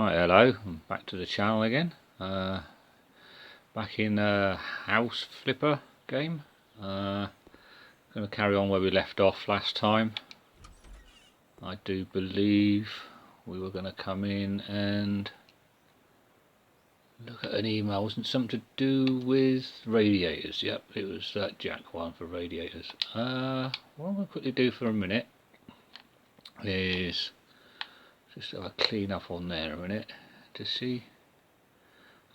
Right, hello, I'm back to the channel again. Back in House Flipper game. Going to carry on where we left off last time. I do believe we were going to come in and look at an email. Wasn't something to do with radiators? Yep, it was that jack one for radiators. What I'm going to quickly do for a minute is just have a clean up on there a minute to see.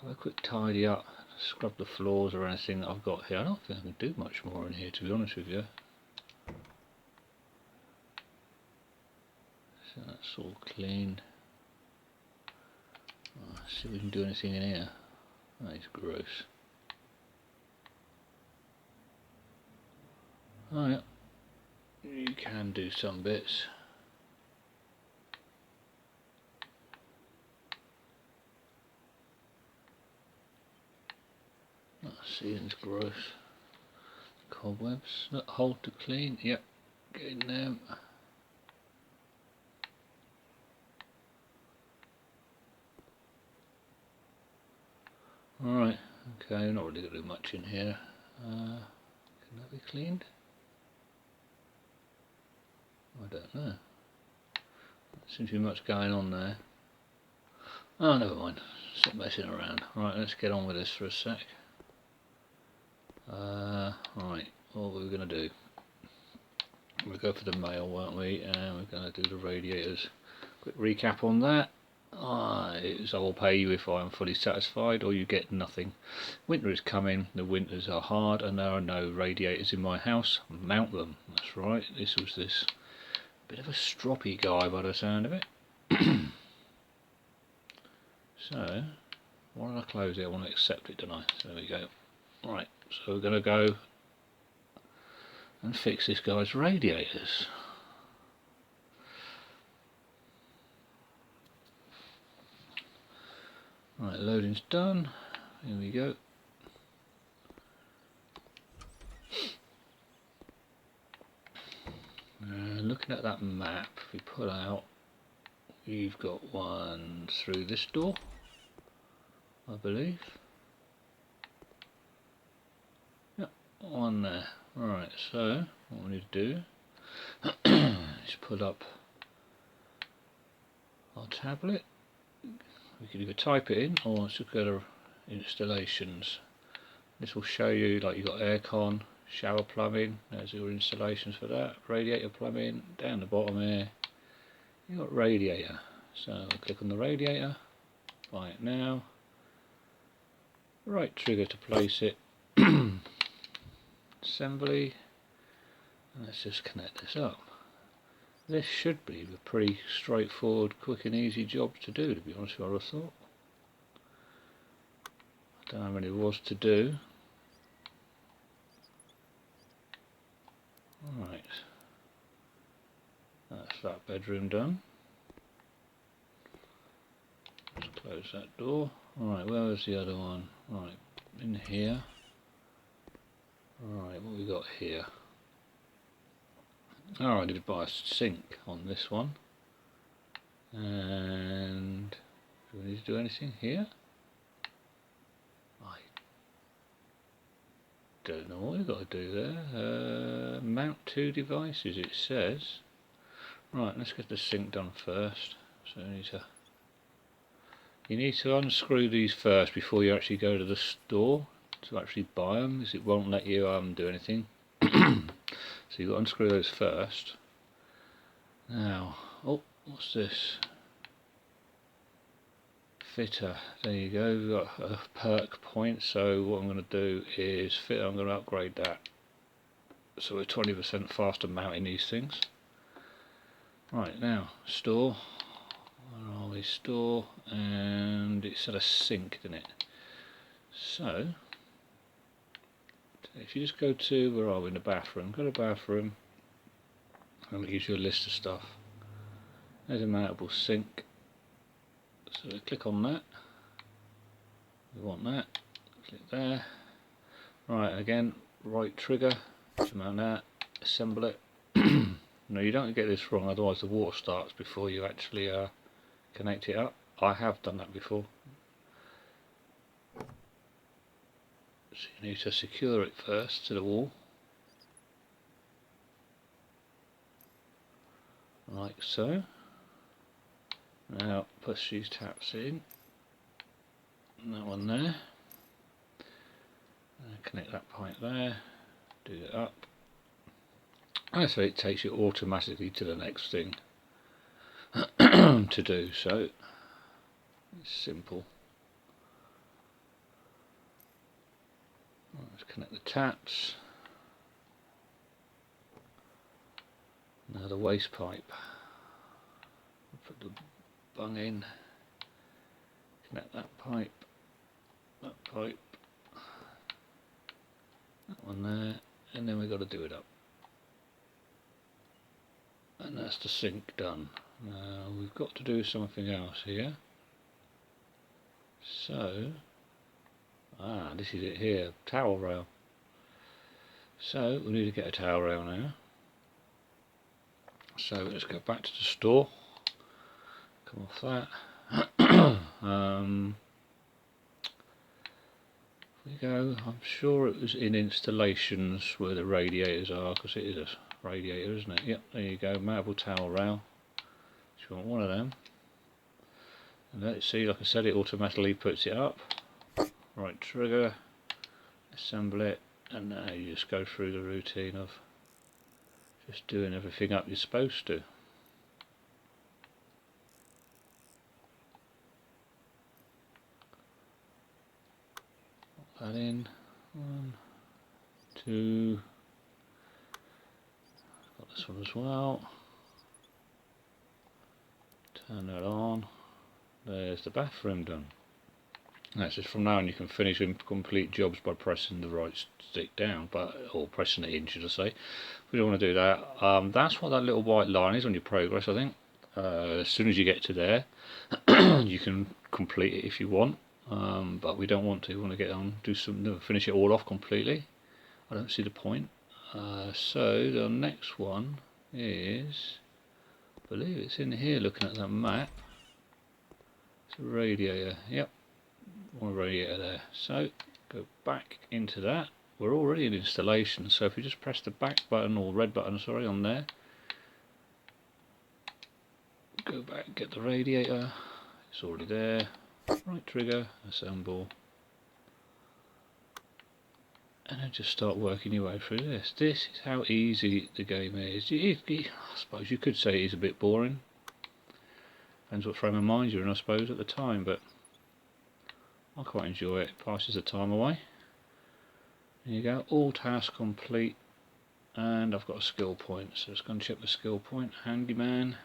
Have a quick tidy up, scrub the floors or anything that I've got here. I don't think I can do much more in here, to be honest with you. So that's all clean. Let's see if we can do anything in here. That is gross. Oh yeah, you can do some bits. Ceiling's gross. Cobwebs, not hold to clean. Yep, getting them. Alright, okay, not really going to do much in here. Can that be cleaned? I don't know. Seems to be much going on there. Oh, never mind. Stop messing around. Right, let's get on with this for a sec. Right, what were we going to do? We'll go for the mail, weren't we? And we're going to do the radiators. Quick recap on that. I will pay you if I am fully satisfied, or you get nothing. Winter is coming, the winters are hard, and there are no radiators in my house. Mount them. That's right, this was this bit of a stroppy guy by the sound of it. So, why did I close it? I want to accept it, don't I? So there we go. Right, so we're going to go and fix this guy's radiators. Right, loading's done. Here we go. Looking at that map we put out, you've got one through this door, I believe. Yep, one there. Right, so what we need to do is put up our tablet. We can either type it in or let's go to installations. This will show you, like, you've got aircon, shower plumbing, there's your installations for that, radiator plumbing, down the bottom here you've got radiator. So I'll click on the radiator, buy it now, right trigger to place it, assembly, and let's just connect this up. This should be a pretty straightforward, quick and easy job to do, to be honest with you, I thought. I don't know how many there was to do. Right, that's that bedroom done. Let's close that door. Alright, where was the other one? Right, in here. Right, what we got here? Oh, I need to buy a sink on this one. And do we need to do anything here? I don't know what we've got to do there. Mount two devices, it says. Right, let's get the sink done first. So you need to unscrew these first before you actually go to the store to actually buy them, because it won't let you do anything. So you've got to unscrew those first. Now, oh, what's this? Fitter, there you go, we've got a perk point, so what I'm going to do is fitter, I'm going to upgrade that. So we're 20% faster mounting these things. Right, now, store. Where are we? Store, and it said a sink, didn't it? So, if you just go to, where are we, in the bathroom, go to bathroom, and it gives you a list of stuff. There's a mountable sink, so we click on that, we want that, click there. Right, again, right trigger to mount that, assemble it. No, you don't get this wrong, otherwise the water starts before you actually connect it up. I have done that before. So you need to secure it first to the wall, like so. Now push these taps in, and that one there, and connect that pipe there, do it up, and so it takes you automatically to the next thing to do. So it's simple. Let's connect the taps. Now the waste pipe. Put the bung in. Connect that pipe. That one there, and then we've got to do it up. And that's the sink done. Now we've got to do something else here. So, this is it here, towel rail. So we need to get a towel rail now. So let's go back to the store. Come off that. We go. I'm sure it was in installations where the radiators are, because it is a radiator, isn't it? Yep, there you go. Marble towel rail. So you want one of them. And let's see, like I said, it automatically puts it up. Right trigger, assemble it, and now you just go through the routine of just doing everything up you're supposed to. Put that in. 1, 2. Got this one as well. Turn that on. There's the bathroom done. That's just from now on you can finish and complete jobs by pressing the right stick down, or pressing it in, should I say. We don't want to do that. That's what that little white line is on your progress, I think. As soon as you get to there, you can complete it if you want, but we don't want to. We want to get on, finish it all off completely. I don't see the point. So the next one is, I believe it's in here looking at that map. It's a radiator, yep, one radiator there. So go back into that. We're already in installation, so if you just press the back button, or red button, sorry, on there, go back, get the radiator, it's already there, right trigger, assemble, and then just start working your way through this. This is how easy the game is. I suppose you could say it is a bit boring. Depends what frame of mind you're in, I suppose, at the time, but I quite enjoy it. It passes the time away. There you go, all tasks complete, and I've got a skill point, so let's go and check the skill point. Handyman.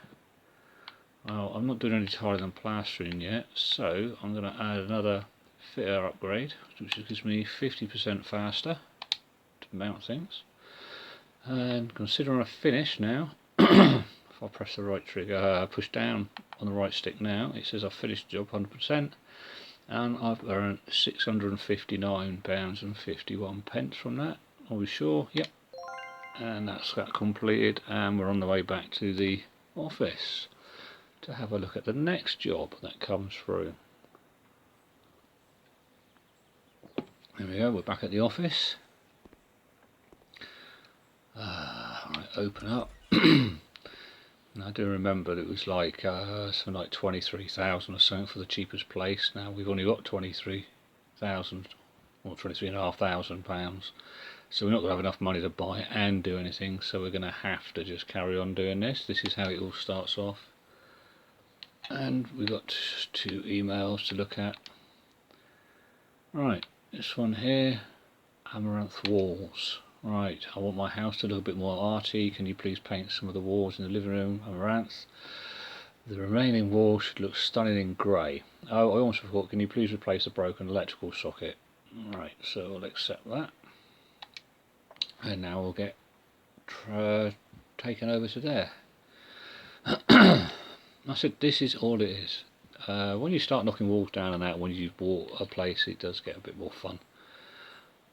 Well, I'm not doing any tiling and plastering yet, so I'm going to add another fitter upgrade, which gives me 50% faster to mount things. And considering I've finished now, if I press the right trigger, push down on the right stick now, it says I've finished the job 100%, and I've earned £659.51 from that. Are we sure? Yep. And that's that completed, and we're on the way back to the office to have a look at the next job that comes through. There we go, we're back at the office. Right, open up. Now, I do remember that it was like something like 23,000 or something for the cheapest place. Now we've only got 23,000 or 23,500 pounds, so we're not going to have enough money to buy it and do anything. So we're going to have to just carry on doing this. This is how it all starts off, and we've got 2 emails to look at. Right, this one here, Amaranth Walls. Right, I want my house to look a bit more arty. Can you please paint some of the walls in the living room, Amaranth? The remaining walls should look stunning in grey. Oh, I also thought, can you please replace the broken electrical socket? Right, so I'll accept that. And now we'll get taken over to there. I said this is all it is. When you start knocking walls down and that, when you've bought a place, it does get a bit more fun.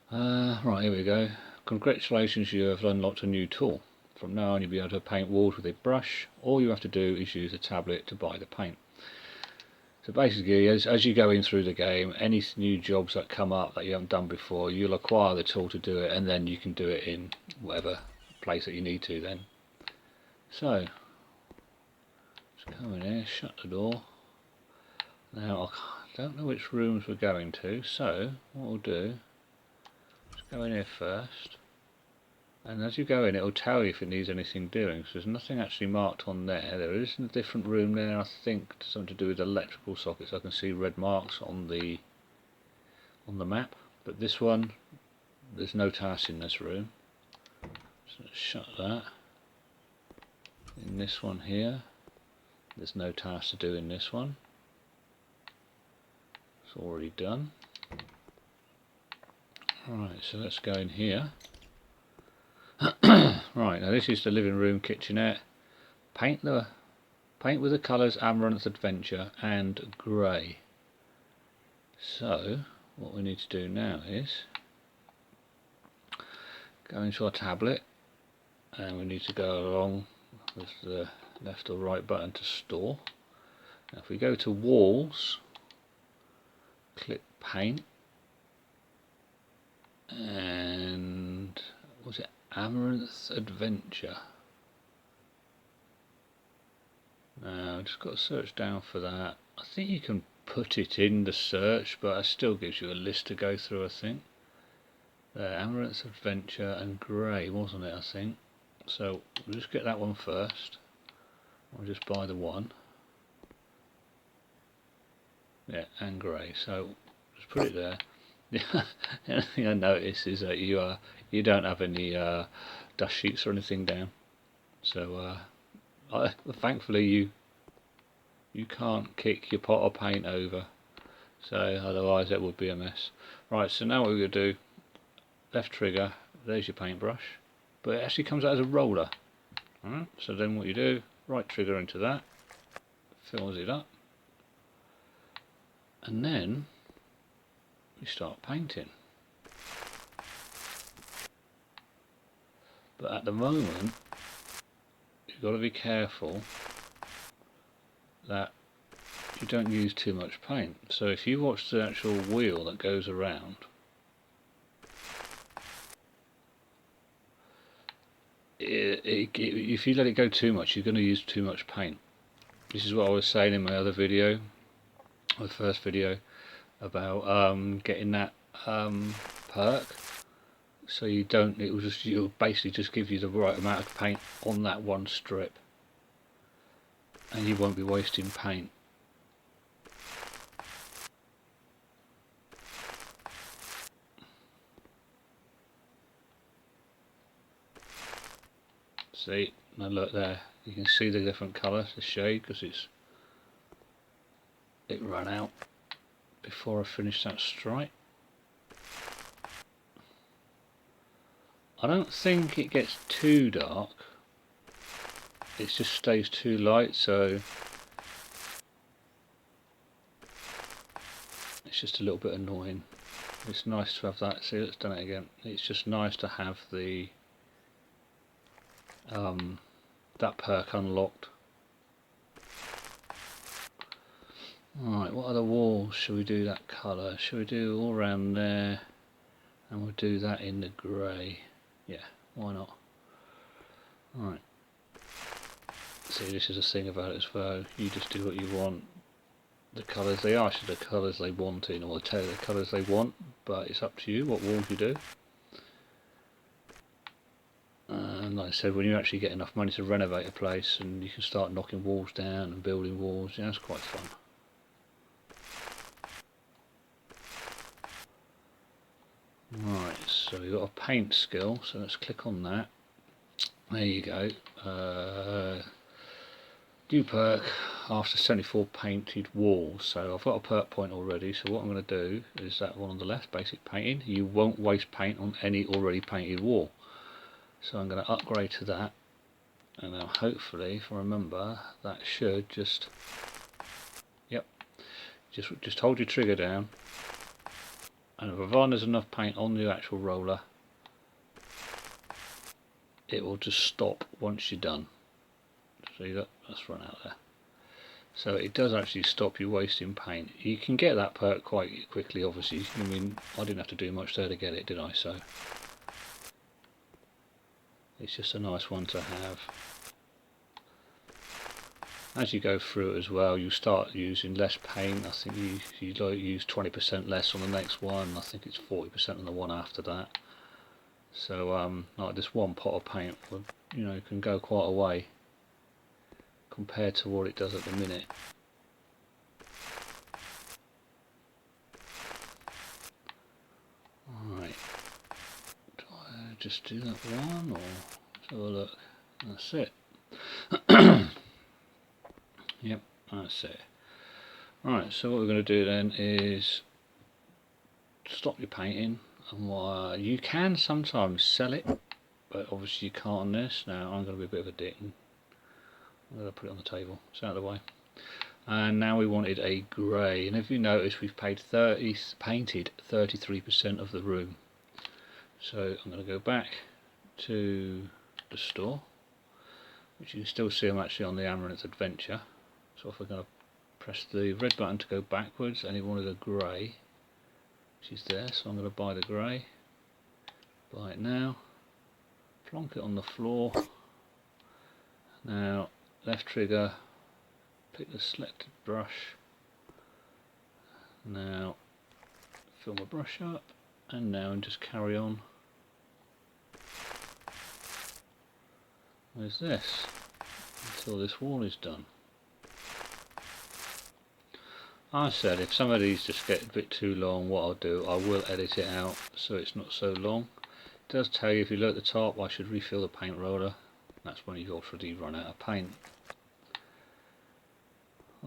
Right, here we go. Congratulations, you have unlocked a new tool. From now on you'll be able to paint walls with a brush. All you have to do is use a tablet to buy the paint. So basically, as you go in through the game, any new jobs that come up that you haven't done before, you'll acquire the tool to do it, and then you can do it in whatever place that you need to then. So, let's come in here, shut the door. Now, I don't know which rooms we're going to, so what we'll do, let's go in here first. And as you go in, it will tell you if it needs anything doing. So there's nothing actually marked on there. There is a different room there, I think, something to do with electrical sockets. I can see red marks on the map. But this one, there's no task in this room. So let's shut that. In this one here, there's no task to do in this one. It's already done. Right, so let's go in here. Right, now this is the living room kitchenette. Paint with the colours Amaranth Adventure and grey. So what we need to do now is go into our tablet, and we need to go along with the left or right button to store. Now if we go to walls, click paint, and was it Amaranth Adventure? Now I've just got to search down for that. I think you can put it in the search, but it still gives you a list to go through, I think. There, Amaranth Adventure and grey, wasn't it, I think. So we'll just get that one first. I'll just buy the one. Yeah, and grey. So just put it there. The only thing I notice is that you don't have any dust sheets or anything down. So thankfully you can't kick your pot of paint over. So otherwise it would be a mess. Right, so now what we're going to do, left trigger, there's your paintbrush, but it actually comes out as a roller. Alright, so then what you do, right trigger into that, fills it up, and then you start painting. But at the moment you've got to be careful that you don't use too much paint. So if you watch the actual wheel that goes around, if you let it go too much, you're going to use too much paint. This is what I was saying in my other video, my first video, about getting that perk. So you don't, it'll basically just give you the right amount of paint on that one strip, and you won't be wasting paint. See, now look there, you can see the different colours, the shade, because it ran out before I finished that stripe. I don't think it gets too dark, it just stays too light, so it's just a little bit annoying. It's nice to have that. See, let's done it again. It's just nice to have the that perk unlocked. Alright, what other walls should we do that colour? Should we do all around there, and we'll do that in the grey? Yeah, why not? Alright. See, this is the thing about it as well. You just do what you want. The colours, they ask you the colours they want in, or they tell you the colours they want, but it's up to you what walls you do. And like I said, when you actually get enough money to renovate a place, and you can start knocking walls down and building walls, yeah, that's quite fun. Right, so we've got a paint skill, so let's click on that. There you go. New perk after 74 painted walls. So I've got a perk point already, so what I'm going to do is that one on the left, basic painting. You won't waste paint on any already painted wall. So I'm going to upgrade to that, and now hopefully, if I remember, that should just, yep, just hold your trigger down, and provided there's enough paint on the actual roller, it will just stop once you're done. See that? That's run out there. so it does actually stop you wasting paint. You can get that perk quite quickly, obviously. I mean, I didn't have to do much there to get it, did I? So it's just a nice one to have. As you go through it as well, you start using less paint. I think you use 20% less on the next one. I think it's 40% on the one after that. So like this one pot of paint, you know, can go quite a way compared to what it does at the minute. Alright, do I just do that one, or let's have a look? That's it. Yep, that's it. Right, so what we're going to do then is stop your painting, and you can sometimes sell it, but obviously you can't on this. Now I'm going to be a bit of a dick and I'm going to put it on the table, it's out of the way. And now we wanted a grey, and if you notice we've painted 33% of the room. So I'm going to go back to the store, which you can still see I'm actually on the Amaranth Adventure. So if we're going to press the red button to go backwards, and he wanted a grey, which is there, so I'm going to buy the grey, buy it now, plonk it on the floor. Now left trigger, pick the selected brush, now fill my brush up, and now just carry on. Where's this? Until this wall is done. I said if some of these just get a bit too long, what I'll do, I will edit it out so it's not so long. It does tell you if you look at the top, I should refill the paint roller. That's when you've already run out of paint.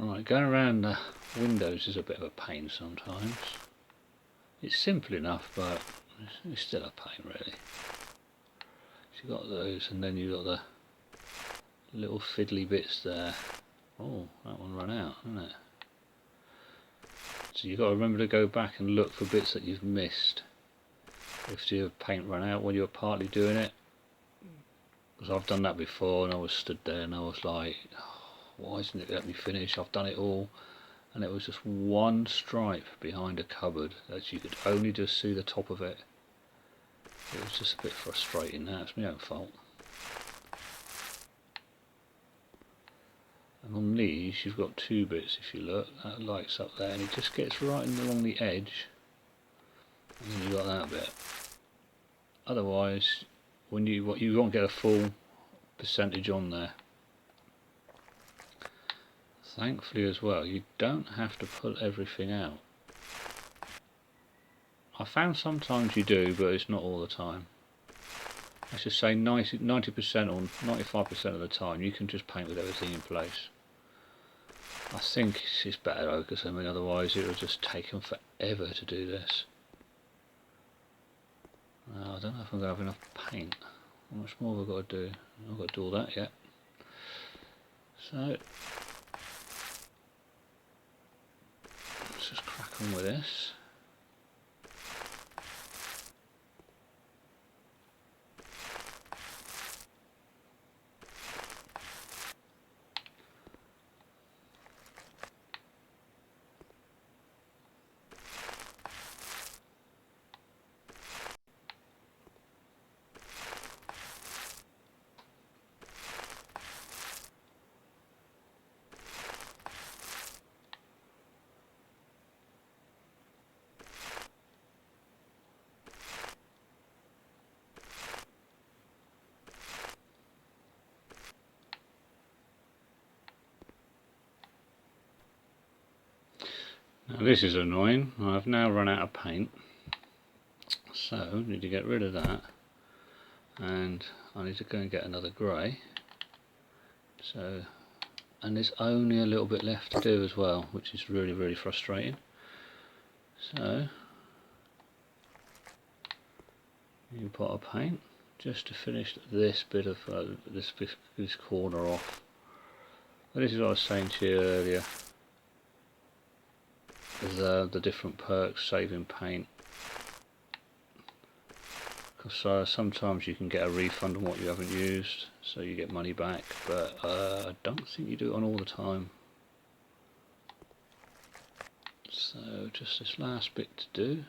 Alright, going around the windows is a bit of a pain sometimes. It's simple enough, but it's still a pain really. So you've got those, and then you've got the little fiddly bits there. Oh, that one ran out, didn't it? So you've got to remember to go back and look for bits that you've missed if your paint ran out when you're partly doing it. Because I've done that before, and I was stood there and I was like, oh, why isn't it let me finish? I've done it all, and it was just one stripe behind a cupboard that you could only just see the top of it. It was just a bit frustrating. That's my own fault. And on these you've got two bits, if you look, that lights up there, and it just gets right in along the edge, and then you've got that bit. Otherwise, when you won't get a full percentage on there. Thankfully as well, you don't have to pull everything out. I found sometimes you do, but it's not all the time. I should say 90% or 95% of the time you can just paint with everything in place. I think it's better though, because I mean otherwise it would just take them forever to do this. I don't know if I'm going to have enough paint. How much more have I got to do? I've got to do all that yet. So let's just crack on with this. Now this is annoying. I've now run out of paint, so I need to get rid of that, and I need to go and get another grey. So, and there's only a little bit left to do as well, which is really frustrating. So new pot of paint just to finish this bit of this corner off. But this is what I was saying to you earlier. The different perks, saving paint, because sometimes you can get a refund on what you haven't used, so you get money back, but I don't think you do it on all the time. So just this last bit to do.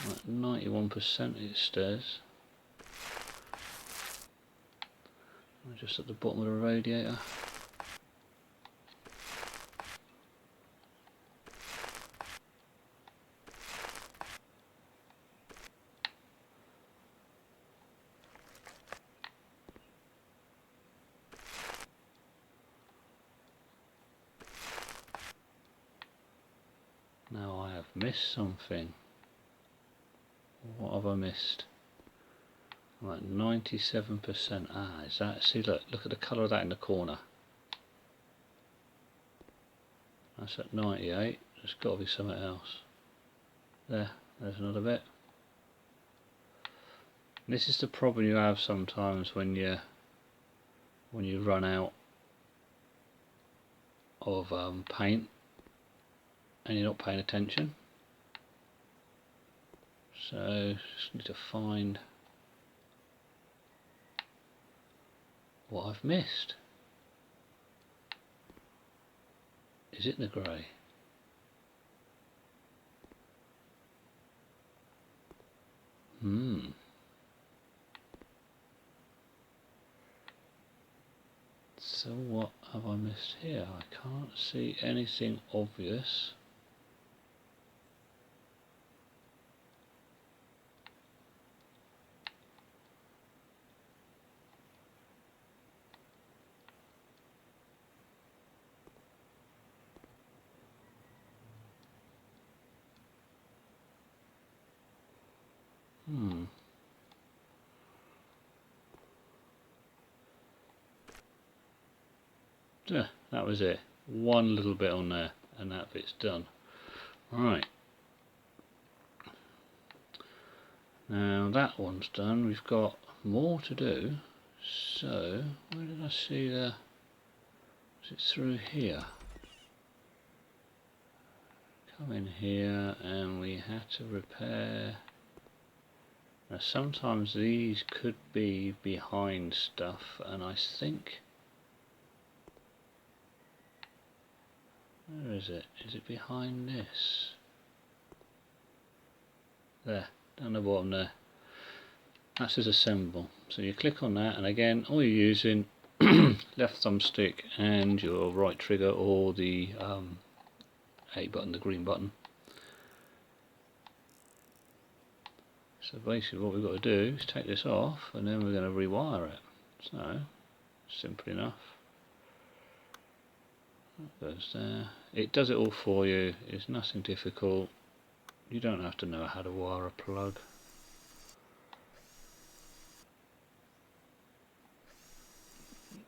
Right, 91% it says. Just at the bottom of the radiator. Now I have missed something. What have I missed? Right, 97%. Ah, is that? See, look at the colour of that in the corner. That's at 98. There's got to be something else. There's another bit. This is the problem you have sometimes when you run out of paint and you're not paying attention. So just need to find what I've missed. Is it the grey? So what have I missed here? I can't see anything obvious. Yeah, that was it. One little bit on there and that bit's done. Right. Now that one's done. We've got more to do. So, where did I see the... Was it through here? Come in here and we had to repair... Now sometimes these could be behind stuff, and I think... Where is it? Is it behind this? There, down the bottom there. That says assemble. So you click on that, and again, all you're using left thumbstick and your right trigger, or the A button, the green button. So basically what we've got to do is take this off, and then we're going to rewire it. So, simple enough. That goes there. It does it all for you. It's nothing difficult. You don't have to know how to wire a plug.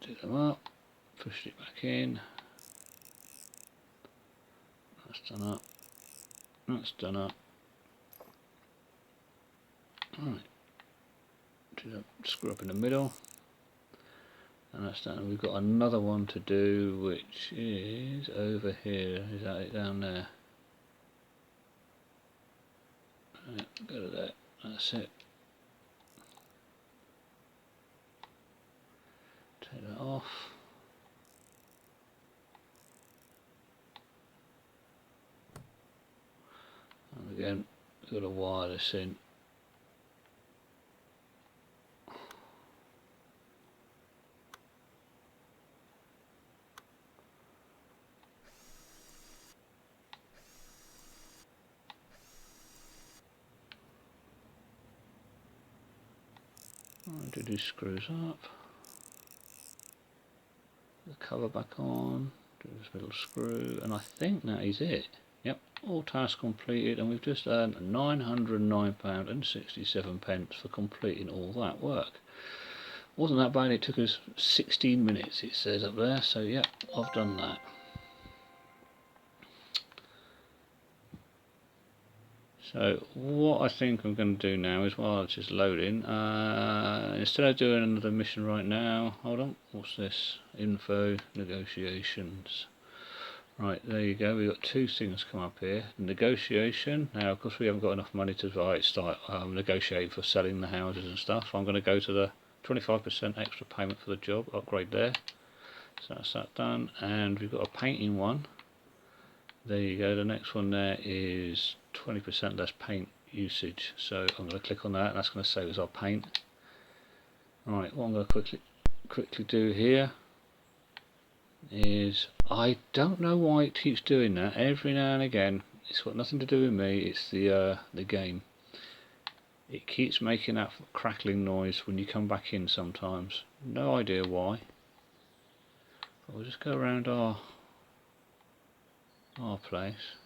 Do them up, push it back in. That's done up. That's done up. Right. Do that screw up in the middle. And that's done. We've got another one to do, which is over here. Is that it down there? Right, go to that. That's it. Take that off. And again, we've got to wire this in. Do these screws up, the cover back on, do this little screw, and I think that is it. Yep, all tasks completed, and we've just earned £909.67 for completing all that work. Wasn't that bad. It took us 16 minutes, it says up there, so yep, I've done that. So what I think I'm going to do now is, while it's just loading, instead of doing another mission right now, hold on, what's this? Info, negotiations. Right, there you go, we've got two things come up here. Negotiation, now of course we haven't got enough money to start negotiating for selling the houses and stuff. I'm going to go to the 25% extra payment for the job, upgrade there. So that's that done, and we've got a painting one. There you go. The next one there is 20% less paint usage. So I'm going to click on that, and that's going to save us our paint. Right, what I'm going to quickly do here is, I don't know why it keeps doing that every now and again. It's got nothing to do with me. It's the game. It keeps making that crackling noise when you come back in sometimes. No idea why. But we'll just go around our place.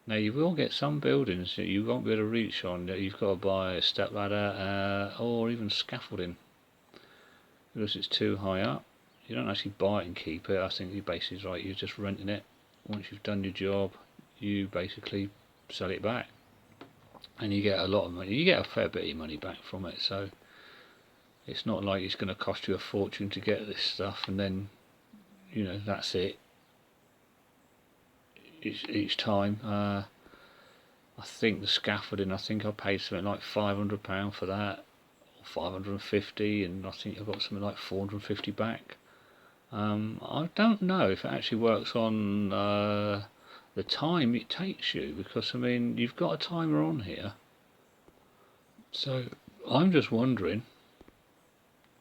Now you will get some buildings that you won't be able to reach on, that you've got to buy a step ladder or even scaffolding because it's too high up. You don't actually buy it and keep it. I think you basically right, you're just renting it. Once you've done your job, you basically sell it back, and you get a lot of money. You get a fair bit of money back from it, so it's not like it's going to cost you a fortune to get this stuff and then, you know, that's it each time. I think the scaffolding, I think I paid something like £500 for that, or 550, and I think I got something like 450 back. I don't know if it actually works on the time it takes you, because I mean you've got a timer on here, so I'm just wondering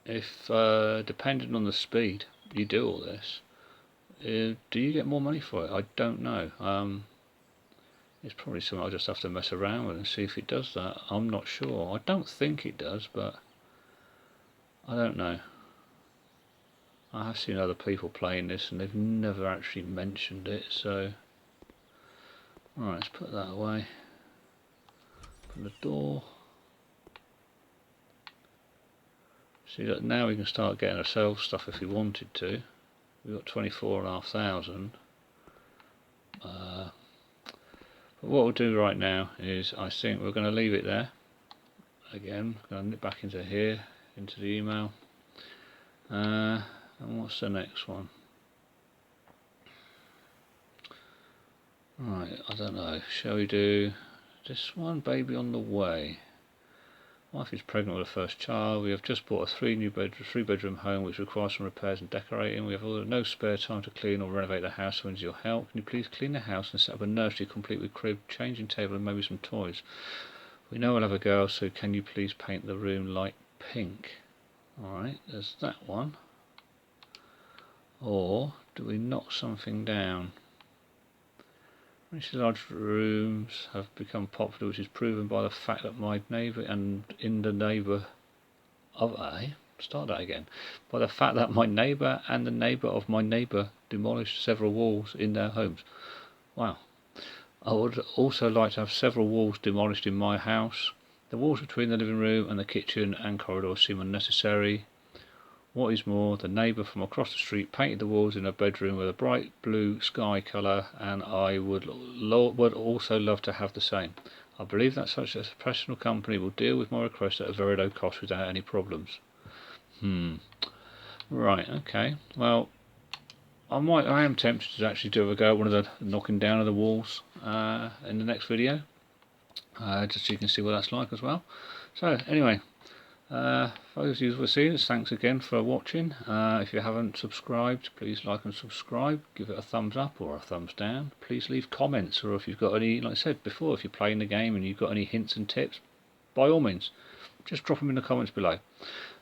if depending on the speed you do all this, do you get more money for it? I don't know. It's probably something I'll just have to mess around with and see if it does that. I'm not sure. I don't think it does, but I don't know. I have seen other people playing this and they've never actually mentioned it, so alright, let's put that away. Open the door. See that now we can start getting ourselves stuff if we wanted to. We've got 24,500. But what we'll do right now is, I think we're going to leave it there. Again, I'm going to nip back into here, into the email. And what's the next one? Right, I don't know. Shall we do this one? Baby on the way. Wife is pregnant with her first child. We have just bought a three-bedroom home which requires some repairs and decorating. We have no spare time to clean or renovate the house, so we need your help. Can you please clean the house and set up a nursery complete with crib, changing table and maybe some toys? We know we'll have a girl, so can you please paint the room light pink? Alright, there's that one. Or do we knock something down? These large rooms have become popular, which is proven by the fact that my neighbour and in the neighbour of start that again. By the fact that my neighbour and the neighbour of my neighbour demolished several walls in their homes. Wow. I would also like to have several walls demolished in my house. The walls between the living room and the kitchen and corridor seem unnecessary. What is more, the neighbour from across the street painted the walls in her bedroom with a bright blue sky colour, and I would also love to have the same. I believe that such a professional company will deal with my request at a very low cost without any problems. Right, okay. Well, I am tempted to actually do a go at one of the knocking down of the walls in the next video, just so you can see what that's like as well. So anyway, for those of you who have seen this, thanks again for watching. If you haven't subscribed, please like and subscribe. Give it a thumbs up or a thumbs down. Please leave comments, or if you've got any, like I said before, if you're playing the game and you've got any hints and tips, by all means, just drop them in the comments below.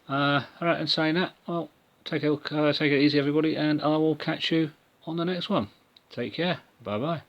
Alright, and saying that, well, take it easy everybody, and I will catch you on the next one. Take care. Bye bye.